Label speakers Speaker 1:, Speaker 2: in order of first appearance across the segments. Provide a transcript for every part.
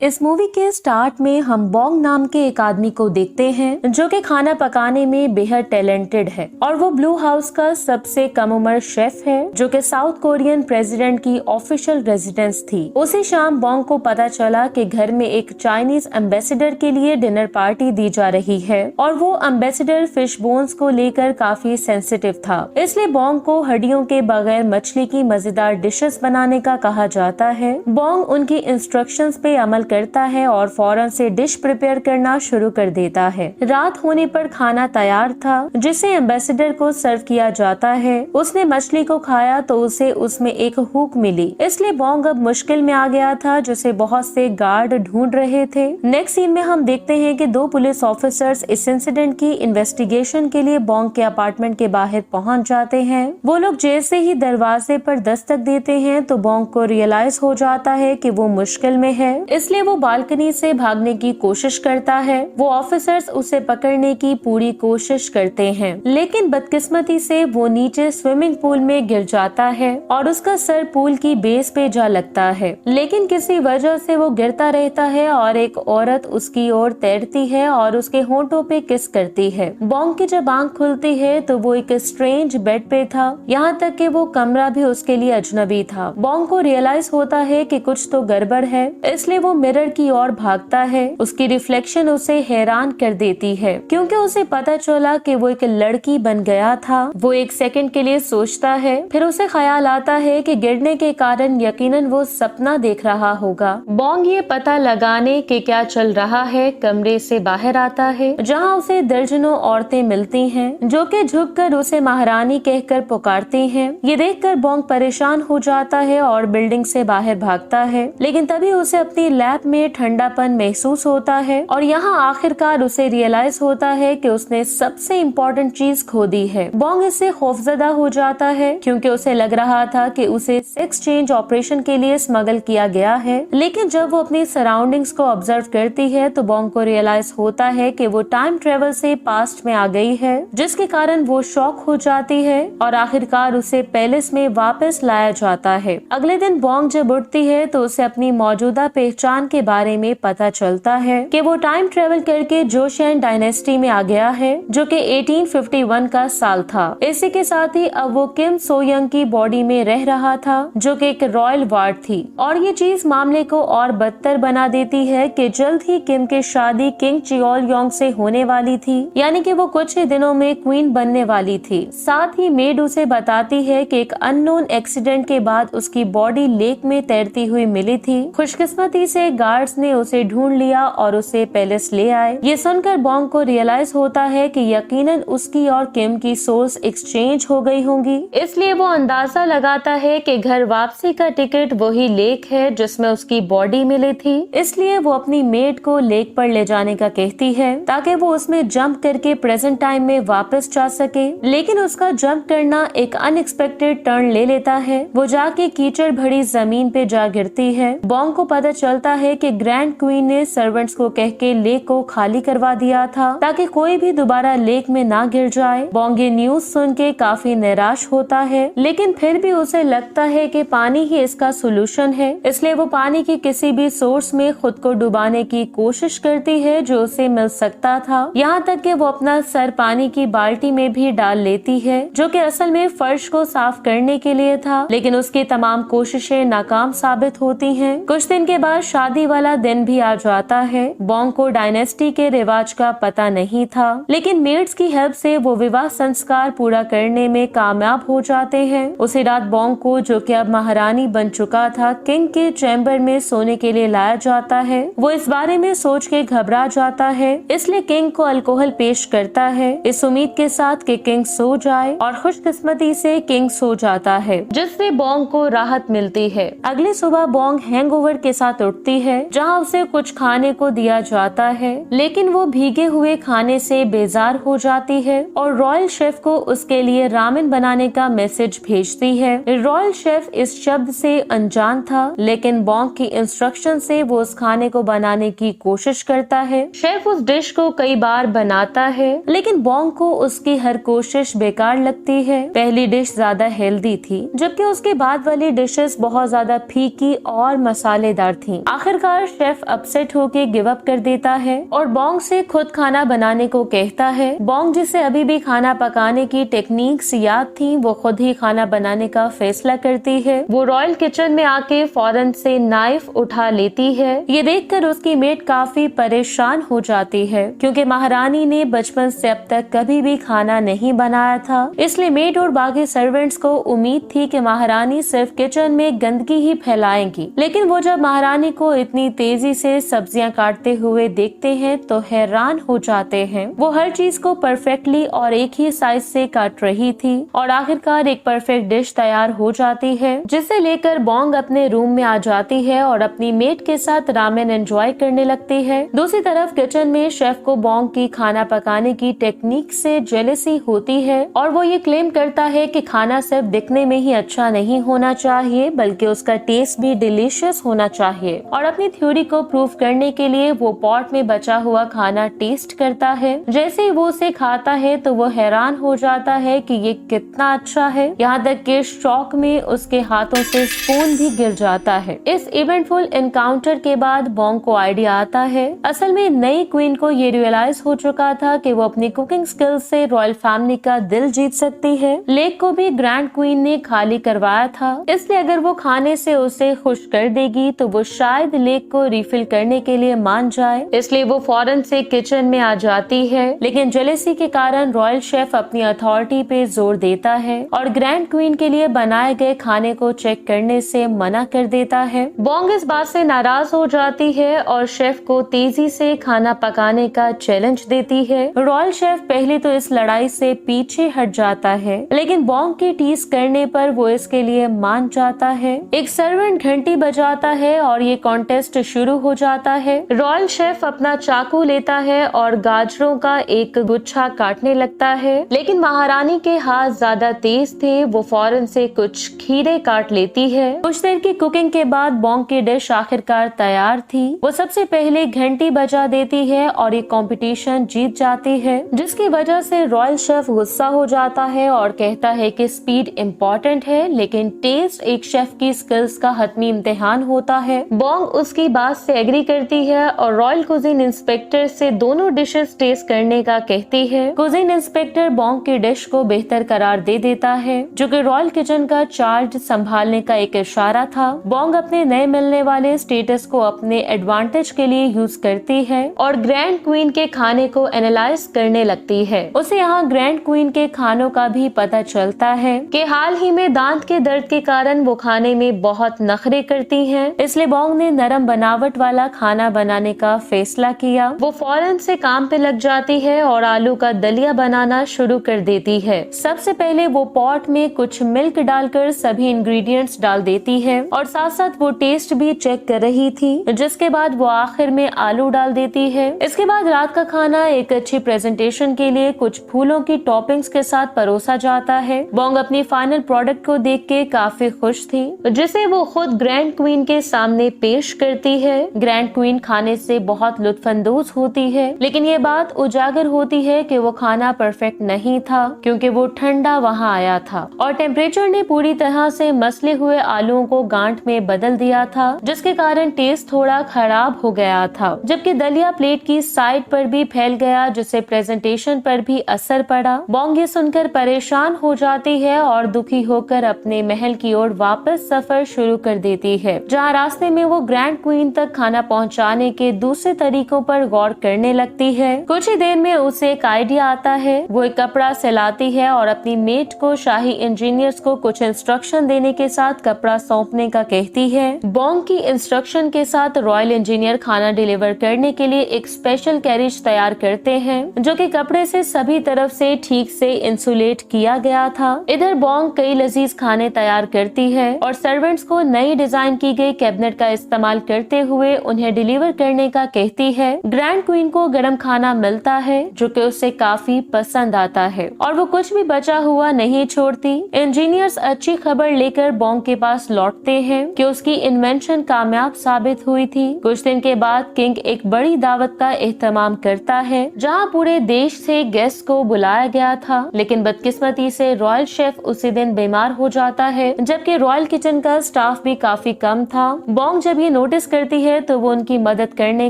Speaker 1: इस मूवी के स्टार्ट में हम बॉन्ग नाम के एक आदमी को देखते हैं जो कि खाना पकाने में बेहद टैलेंटेड है और वो ब्लू हाउस का सबसे कम उम्र शेफ है जो कि साउथ कोरियन प्रेसिडेंट की ऑफिशियल रेजिडेंस थी। उसी शाम बॉन्ग को पता चला कि घर में एक चाइनीज एम्बेसडर के लिए डिनर पार्टी दी जा रही है और वो एम्बेसडर फिश बोन्स को लेकर काफी सेंसिटिव था, इसलिए बॉन्ग को हड्डियों के बगैर मछली की मजेदार डिशेस बनाने का कहा जाता है। बॉन्ग उनकी इंस्ट्रक्शंस पे अमल करता है और फौरन से डिश प्रिपेयर करना शुरू कर देता है। रात होने पर खाना तैयार था जिसे एम्बेसडर को सर्व किया जाता है। उसने मछली को खाया तो उसे उसमें एक हुक मिली, इसलिए बॉन्ग अब मुश्किल में आ गया था जिसे बहुत से गार्ड ढूंढ रहे थे। नेक्स्ट सीन में हम देखते हैं कि दो पुलिस ऑफिसर्स इस इंसिडेंट की इन्वेस्टिगेशन के लिए बॉन्ग के अपार्टमेंट के बाहर पहुंच जाते हैं। वो लोग जैसे ही दरवाजे पर दस्तक देते हैं तो बॉन्ग को रियलाइज हो जाता है कि वो मुश्किल में है, इसलिए वो बालकनी से भागने की कोशिश करता है। वो ऑफिसर्स उसे पकड़ने की पूरी कोशिश करते हैं, लेकिन बदकिस्मती से वो नीचे स्विमिंग पूल में गिर जाता है और उसका सर पूल की बेस पे जा लगता है। लेकिन किसी वजह से वो गिरता रहता है और एक औरत उसकी ओर तैरती है और उसके होंठों पे किस करती है। बॉन्ग की जब आंख खुलती है तो वो एक स्ट्रेंज बेड पे था, यहाँ तक कि वो कमरा भी उसके लिए अजनबी था। बॉन्ग को रियलाइज होता है कि कुछ तो गड़बड़ है, इसलिए वो मिरर की ओर भागता है। उसकी रिफ्लेक्शन उसे हैरान कर देती है क्योंकि उसे पता चला कि वो एक लड़की बन गया था। वो एक सेकंड के लिए सोचता है, फिर उसे ख्याल आता है कि गिरने के कारण यकीनन वो सपना देख रहा होगा। बॉन्ग ये पता लगाने के क्या चल रहा है कमरे से बाहर आता है जहाँ उसे दर्जनों औरतें मिलती हैं जो कि झुककर उसे महारानी कहकर पुकारती हैं। ये देखकर बॉन्ग परेशान हो जाता है और बिल्डिंग से बाहर भागता है, लेकिन तभी उसे अपनी लैब में ठंडापन महसूस होता है और यहाँ आखिरकार उसे रियलाइज होता है कि उसने सबसे इम्पोर्टेंट चीज खो दी है। बॉन्ग इससे खौफजदा हो जाता है क्योंकि उसे लग रहा था कि उसे सेक्स चेंज ऑपरेशन के लिए स्मगल किया गया है, लेकिन जब वो अपनी सराउंडिंग्स को ऑब्जर्व करती है तो बॉन्ग को रियलाइज होता है कि वो टाइम ट्रेवल से पास्ट में आ गई है, जिसके कारण वो शॉक हो जाती है और आखिरकार उसे पैलेस में वापस लाया जाता है। अगले दिन बॉन्ग जब उठती है तो उसे अपनी मौजूदा पहचान के बारे में पता चलता है कि वो टाइम ट्रेवल करके जोशियन डायनेस्टी में आ गया है जो कि 1851 का साल था। इसी के साथ ही अब वो किम सो यंग की बॉडी में रह रहा था जो कि एक रॉयल वार्ड थी और ये चीज मामले को और बदतर बना देती है कि जल्द ही किम की शादी किंग चियोल योंग से होने वाली थी, यानी कि वो कुछ ही दिनों में क्वीन बनने वाली थी। साथ ही मेड उसे बताती है कि एक अननोन एक्सीडेंट के बाद उसकी बॉडी लेक में तैरती हुई मिली थी। खुशकिस्मती से गार्ड्स ने उसे ढूंढ लिया और उसे पैलेस ले आए। ये सुनकर बॉन्ग को रियलाइज होता है कि यकीनन उसकी और किम की सोल्स एक्सचेंज हो गई होंगी, इसलिए वो अंदाजा लगाता है कि घर वापसी का टिकट वही लेक है जिसमें उसकी बॉडी मिली थी। इसलिए वो अपनी मेड को लेक पर ले जाने का कहती है ताकि वो उसमें जंप करके प्रेजेंट टाइम में वापस जा सके, लेकिन उसका जंप करना एक अनएक्सपेक्टेड टर्न ले लेता है। वो जाके कीचड़ भरी जमीन पे जा गिरती है। बॉन्ग को पता चलता है कि ग्रैंड क्वीन ने सर्वेंट्स को कह के लेक को खाली करवा दिया था ताकि कोई भी दोबारा लेक में ना गिर जाए। बॉन्ग ये न्यूज सुन के काफी निराश होता है, लेकिन फिर भी उसे लगता है कि पानी ही इसका सोल्यूशन है, इसलिए वो पानी की किसी भी सोर्स में खुद को डुबाने की कोशिश करती है जो उसे मिल सकता था। यहाँ तक कि वो अपना सर पानी की बाल्टी में भी डाल लेती है जो कि असल में फर्श को साफ करने के लिए था, लेकिन उसकी तमाम कोशिशें नाकाम साबित होती हैं। कुछ दिन के बाद शादी वाला दिन भी आ जाता है। बॉन्ग को डायनेस्टी के रिवाज का पता नहीं था, लेकिन मेड्स की हेल्प से वो विवाह संस्कार पूरा करने में कामयाब हो जाते हैं। उसी रात बॉन्ग को, जो कि अब महारानी बन चुका था, किंग के चैम्बर में सोने के लिए लाया जाता है। वो इस बारे में सोच के घबरा जाता है, इसलिए किंग को अल्कोहल पेश करता है इस उम्मीद के साथ कि किंग सो जाए, और खुशकिस्मती से किंग सो जाता है जिससे बॉन्ग को राहत मिलती है। अगली सुबह बॉन्ग हैंगओवर के साथ उठती है जहाँ उसे कुछ खाने को दिया जाता है, लेकिन वो भीगे हुए खाने से बेजार हो जाती है और रॉयल शेफ को उसके लिए रामेन बनाने का मैसेज भेजती है। रॉयल शेफ इस शब्द से अनजान था, लेकिन बॉन्ग की इंस्ट्रक्शन से वो उस खाने को बनाने की कोशिश करता है। शेफ उस डिश को कई बार बनाता है, लेकिन बॉन्ग को उसकी हर कोशिश बेकार लगती है। पहली डिश ज्यादा हेल्दी थी, जबकि उसके बाद वाली डिशेस बहुत ज्यादा फीकी और मसालेदार थी। आखिरकार शेफ अपसेट होके गिव अप कर देता है और बॉन्ग से खुद खाना बनाने को कहता है। बॉन्ग, जिसे अभी भी खाना पकाने की टेक्निक्स याद थी, वो खुद ही खाना बनाने का फैसला करती है। वो रॉयल किचन में आके फौरन से नाइफ उठा लेती है। ये देखकर उसकी मेड काफी परेशान हो जाती है क्योंकि महारानी ने बचपन से अब तक कभी भी खाना नहीं बनाया था। इसलिए मेड और बाकी सर्वेंट्स को उम्मीद थी कि महारानी सिर्फ किचन में गंदगी ही फैलाएंगी। लेकिन वो जब महारानी को इतनी तेजी से सब्जियां काटते हुए देखते हैं तो हैरान हो जाते हैं। वो हर चीज को परफेक्टली और एक ही साइज से काट रही थी और आखिरकार एक परफेक्ट डिश तैयार हो जाती है, जिसे लेकर बॉन्ग अपने रूम में आ जाती है और अपनी मेड के साथ रामेन एंजॉय करने लगती है। दूसरी तरफ किचन में शेफ को बॉन्ग की खाना पकाने की टेक्निक से जेलसी होती है और वो ये क्लेम करता है कि खाना सिर्फ दिखने में ही अच्छा नहीं होना चाहिए बल्कि उसका टेस्ट भी डिलीशियस होना चाहिए। और अपनी थ्योरी को प्रूव करने के लिए वो पॉट में बचा हुआ खाना टेस्ट करता है। जैसे ही वो उसे खाता है तो वो हैरान हो जाता है कि ये कितना अच्छा है, यहाँ तक कि शॉक में उसके हाथों से स्पून भी गिर जाता है। इस इवेंटफुल एनकाउंटर के बाद बॉन्ग को आइडिया आता है। असल में नई क्वीन को ये रियलाइज हो चुका था कि वो अपनी कुकिंग स्किल्स से रॉयल फैमिली का दिल जीत सकती है। लेक को भी ग्रैंड क्वीन ने खाली करवाया था, इसलिए अगर वो खाने से उसे खुश कर देगी तो वो शायद लेक को रिफिल करने के लिए मान जाए। इसलिए वो फौरन से किचन में आ जाती है, लेकिन जेलेसी के कारण रॉयल शेफ अपनी अथॉरिटी पे जोर देता है और ग्रैंड क्वीन के लिए बनाए गए खाने को चेक करने से मना कर देता है। बॉन्ग इस बात से नाराज हो जाती है और शेफ को तेजी से खाना पकाने का चैलेंज देती है। रॉयल शेफ पहले तो इस लड़ाई से पीछे हट जाता है, लेकिन बॉन्ग की टीज करने पर वो इसके लिए मान जाता है। एक सर्वेंट घंटी बजाता है और ये कॉन्टेस्ट शुरू हो जाता है। रॉयल शेफ अपना चाकू लेता है और गाजरों का एक गुच्छा काटने लगता है, लेकिन महारानी के हाथ ज्यादा तेज थे। वो फौरन से कुछ खीरे काट लेती है। कुछ देर की कुकिंग के बाद बॉन्ग की डिश आखिरकार तैयार थी। वो सबसे पहले घंटी बजा देती है और ये कंपटीशन जीत जाती है, जिसकी वजह से रॉयल शेफ गुस्सा हो जाता है और कहता है कि स्पीड इम्पोर्टेंट है लेकिन टेस्ट एक शेफ की स्किल्स का हतमी इम्तिहान होता है। बॉन्ग उसकी बात से एग्री करती है और रॉयल कुजीन इंस्पेक्टर से दोनों डिशेस टेस्ट करने का कहती है। कुजीन इंस्पेक्टर बॉन्ग की डिश को बेहतर करार दे देता है, जो कि रॉयल किचन का चार्ज संभालने का एक इशारा था। बॉन्ग अपने नए मिलने वाले स्टेटस को अपने एडवांटेज के लिए यूज करती है और ग्रैंड क्वीन के खाने को एनालाइज करने लगती है। उसे यहाँ ग्रैंड क्वीन के खानों का भी पता चलता है कि हाल ही में दांत के दर्द के कारण वो खाने में बहुत नखरे करती हैं। इसलिए बॉन्ग ने नरम बनावट वाला खाना बनाने का फैसला किया। वो फौरन से काम पे लग जाती है और आलू का दलिया बनाना शुरू कर देती है। सबसे पहले वो पॉट में कुछ मिल्क डालकर सभी इंग्रेडिएंट्स डाल देती है और साथ साथ वो टेस्ट भी चेक कर रही थी, जिसके बाद वो आखिर में आलू डाल देती है। इसके बाद रात का खाना एक अच्छी प्रेजेंटेशन के लिए कुछ फूलों की टॉपिंग्स के साथ परोसा जाता है। बॉन्ग अपनी फाइनल प्रोडक्ट को देख के काफी खुश थी, जिसे वो खुद ग्रैंड क्वीन के सामने पेश करती है। ग्रैंड क्वीन खाने से बहुत लुत्फानंदोज होती है, लेकिन ये बात उजागर होती है कि वो खाना परफेक्ट नहीं था क्योंकि वो ठंडा वहाँ आया था और टेम्परेचर ने पूरी तरह से मसले हुए आलूओं को गांठ में बदल दिया था, जिसके कारण टेस्ट थोड़ा खराब हो गया था। जबकि दलिया प्लेट की साइड पर भी फैल गया, जिससे प्रेजेंटेशन पर भी असर पड़ा। बॉन्ग ये सुनकर परेशान हो जाती है और दुखी होकर अपने महल की ओर वापस सफर शुरू कर देती है, जहाँ रास्ते में वो ग्रैंड क्वीन तक खाना पहुँचाने के दूसरे तरीकों पर गौर करने लगती है। कुछ ही देर में उसे एक आइडिया आता है। वो एक कपड़ा सिलाती है और अपनी मेट को शाही इंजीनियर्स को कुछ इंस्ट्रक्शन देने के साथ कपड़ा सौंपने का कहती है। बॉन्ग की इंस्ट्रक्शन के साथ रॉयल इंजीनियर खाना डिलीवर करने के लिए एक स्पेशल कैरिज तैयार करते हैं, जो कि कपड़े से सभी तरफ से ठीक से इंसुलेट किया गया था। इधर बॉन्ग कई लजीज खाने तैयार करती है और सर्वेंट्स को नई डिजाइन की गई कैबिनेट का इस्तेमाल करते हुए उन्हें डिलीवर करने का कहती है। ग्रैंड क्वीन को गर्म खाना मिलता है, जो कि उसे काफी पसंद आता है और वो कुछ भी बचा हुआ नहीं छोड़ती। इंजीनियर्स अच्छी खबर लेकर बॉन्ग के पास लौटते हैं कि उसकी इन्वेंशन कामयाब साबित हुई थी। कुछ दिन के बाद किंग एक बड़ी दावत का एहतमाम करता है, जहां पूरे देश से गेस्ट को बुलाया गया था, लेकिन बदकिस्मती से रॉयल शेफ उसी दिन बीमार हो जाता है, जबकि रॉयल किचन का स्टाफ भी काफी कम था। बॉन्ग जब ये नोटिस करती है तो वो उनकी मदद करने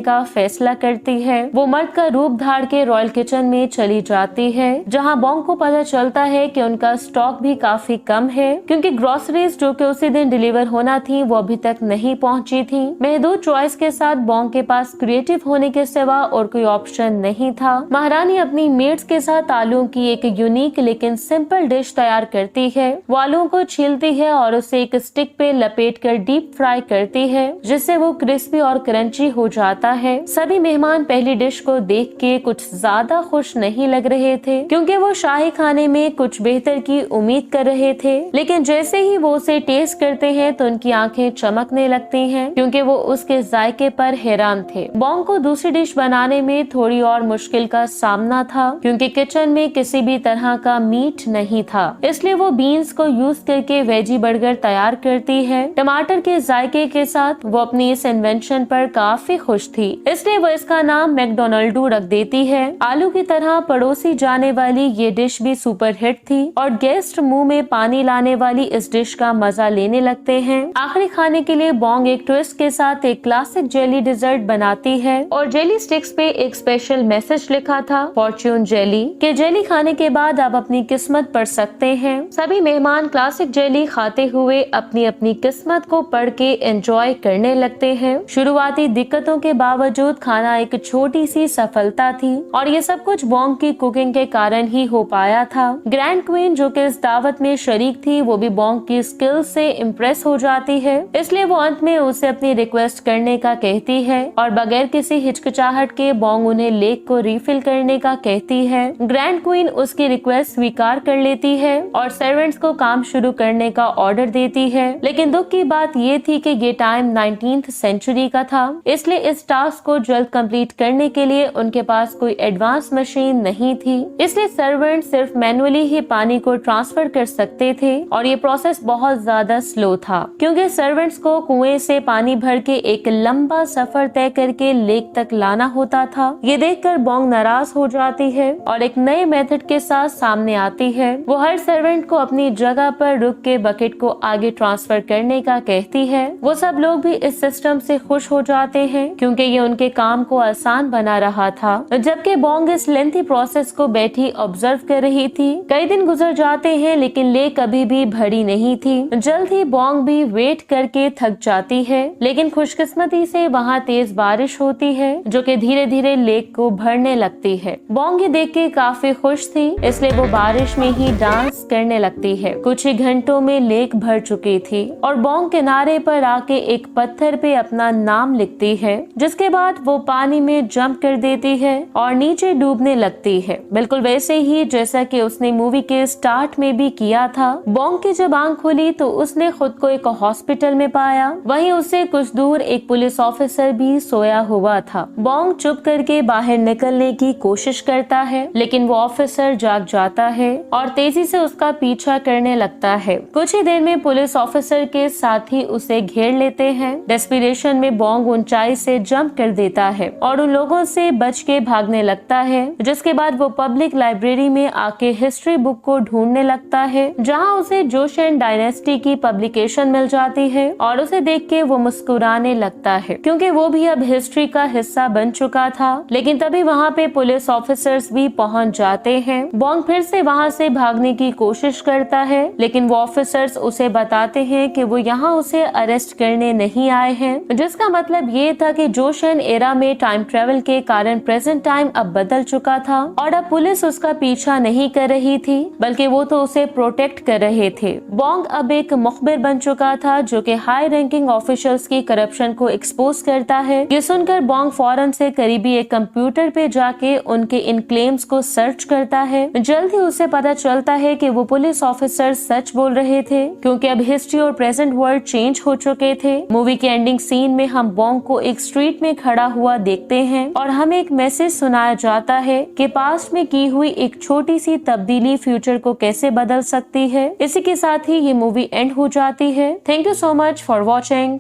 Speaker 1: का फैसला करती है। वो मर्द का रूप धार के रॉयल किचन में चली जाती है, जहाँ बॉन्ग को पता चलता है कि उनका स्टॉक भी काफी कम है, क्योंकि ग्रोसरीज जो कि उसी दिन डिलीवर होना थी वो अभी तक नहीं पहुंची थी। महदूद चॉइस के साथ बॉन्ग के पास क्रिएटिव होने के सिवा और कोई ऑप्शन नहीं था। महारानी अपनी मेट्स के साथ आलू की एक यूनिक लेकिन सिंपल डिश तैयार करती है। वो आलू को छीलती है और उसे एक स्टिक पे लपेटकर डीप फ्राई करती है, जिससे वो क्रिस्पी और क्रंची हो जाता है। सभी मेहमान पहली डिश को देख के कुछ ज्यादा खुश नहीं लग रहे थे, क्योंकि वो शाही खाने में कुछ बेहतर की उम्मीद कर रहे थे। लेकिन जैसे ही वो उसे टेस्ट करते हैं तो उनकी आंखें चमकने लगती हैं, क्योंकि वो उसके जायके पर हैरान थे। बॉन्ग को दूसरी डिश बनाने में थोड़ी और मुश्किल का सामना था, क्योंकि किचन में किसी भी तरह का मीट नहीं था। इसलिए वो बीन्स को यूज करके वेजी बर्गर तैयार करती है। टमाटर के जायके के साथ वो अपनी इस इन्वेंशन पर काफी खुश थी, इसलिए वो इसका नाम मैकडोनाल्डू रख देती है। आलू की तरह पड़ोसी जाने वाली ये डिश भी सुपर हिट थी और गेस्ट मुंह में पानी लाने वाली इस डिश का मजा लेने लगते हैं। आखिरी खाने के लिए बॉन्ग एक ट्विस्ट के साथ एक क्लासिक जेली डिजर्ट बनाती है और जेली स्टिक्स पे एक स्पेशल मैसेज लिखा था, फॉर्च्यून जेली, के जेली खाने के बाद आप अपनी किस्मत पढ़ सकते हैं। सभी मेहमान क्लासिक जेली खाते हुए अपनी अपनी किस्मत को पढ़ के एंजॉय करने लगते हैं। शुरुआती दिक्कतों के बावजूद खाना एक छोटी सी सफलता थी और ये सब कुछ बॉन्ग की कुकिंग के कारण ही हो पाया था। ग्रैंड क्वीन जो कि इस दावत में शरीक थी, वो भी बॉन्ग की स्किल से इम्प्रेस हो जाती है, इसलिए वो अंत में उसे अपनी रिक्वेस्ट करने का कहती है और बगैर किसी हिचकिचाहट के बॉन्ग उन्हें लेक को रिफिल करने का कहती है। ग्रैंड क्वीन उसकी रिक्वेस्ट स्वीकार कर लेती है और सर्वेंट्स को काम शुरू करने का ऑर्डर देती है। लेकिन दुख की बात ये थी कि ये टाइम 19th सेंचुरी का था, इसलिए इस टास्क को जल्द कंप्लीट करने के लिए उनके पास कोई एडवांस मशीन नहीं थी। इसलिए सर्वेंट सिर्फ मैनुअली ही पानी को ट्रांसफर कर सकते थे और ये प्रोसेस बहुत ज्यादा स्लो था, क्योंकि सर्वेंट्स को कुएं से पानी भर के एक लंबा सफर तय करके लेक तक लाना होता था। ये देखकर बॉन्ग नाराज हो जाती है और एक नए मेथड के साथ सामने आती है। वो हर सर्वेंट को अपनी जगह पर रुक के बकेट को आगे ट्रांसफर करने का कहती है। वो सब लोग भी इस सिस्टम से खुश हो जाते हैं, क्योंकि ये उनके काम को आसान बना रहा था। जबकि बॉन्ग इस लेंथी प्रोसेस को बैठी ऑब्जर्व कर रही थी। कई दिन गुजर जाते हैं लेकिन लेक कभी भी भरी नहीं थी। जल्द ही बॉन्ग भी वेट करके थक जाती है, लेकिन खुशकिस्मती से वहाँ तेज बारिश होती है जो कि धीरे धीरे लेक को भरने लगती है। बॉन्ग ये देख के काफी खुश थी, इसलिए वो बारिश में ही डांस करने लगती है। कुछ ही घंटों में लेक भर चुकी थी और बॉन्ग किनारे पर आके एक पत्थर पे अपना नाम लिखती है, जिसके बाद वो पानी में जंप कर देती है और नीचे डूबने लगती है, बिल्कुल वैसे ही जैसा कि उसने मूवी के स्टार्ट में भी किया था। बॉन्ग की जब आंख खुली तो उसने खुद को एक हॉस्पिटल में पाया। वहीं उससे कुछ दूर एक पुलिस ऑफिसर भी सोया हुआ था। बॉन्ग चुप करके बाहर निकलने की कोशिश करता है, लेकिन वो ऑफिसर जाग जाता है और तेजी से उसका पीछा करने लगता है। कुछ ही देर में पुलिस ऑफिसर के साथी उसे घेर लेते हैं। डेस्पिरेशन में बॉन्ग ऊंचाई से जंप कर देता है और उन लोगों से बच के भागने लगता है, जिसके बाद वो पब्लिक लाइब्रेरी में आके हिस्ट्री बुक को ढूंढने लगता है, जहाँ उसे जोशन डायनेस्टी की पब्लिकेशन मिल जाती है और उसे देख के वो मुस्कुराने लगता है, क्योंकि वो भी अब हिस्ट्री का हिस्सा बन चुका था। लेकिन तभी वहाँ पे पुलिस ऑफिसर्स भी पहुँच जाते हैं। बॉन्ग फिर से वहाँ से भागने की कोशिश करता है, लेकिन वो ऑफिसर्स उसे बताते हैं कि वो यहाँ उसे अरेस्ट करने नहीं आए हैं, जिसका मतलब ये था कि जोशन एरा में टाइम ट्रेवल के कारण प्रेजेंट टाइम अब बदल चुका था और अब पुलिस उसका पीछा नहीं कर रही थी, बल्कि वो तो उसे प्रोटेक्ट कर रहे थे। बॉन्ग अब एक मुखबिर बन चुका था जो कि हाई रैंकिंग ऑफिशियल्स की करप्शन को एक्सपोज करता है। ये सुनकर बॉन्ग फौरन से करीबी एक कंप्यूटर पे जाके उनके इन क्लेम्स को सर्च करता है। जल्द ही उसे पता चलता है कि वो पुलिस ऑफिसर सच बोल रहे थे, क्योंकि अब हिस्ट्री और प्रेजेंट वर्ल्ड चेंज हो चुके थे। मूवी के एंडिंग सीन में हम बॉन्ग को एक स्ट्रीट में खड़ा हुआ देखते हैं और हमें एक मैसेज सुनाया जाता है कि पास्ट में की हुई एक छोटी सी तब्दीली फ्यूचर को कैसे बदल सकती है। इसी के साथ ही ये मूवी एंड हो जाती है। Thank you so much for watching.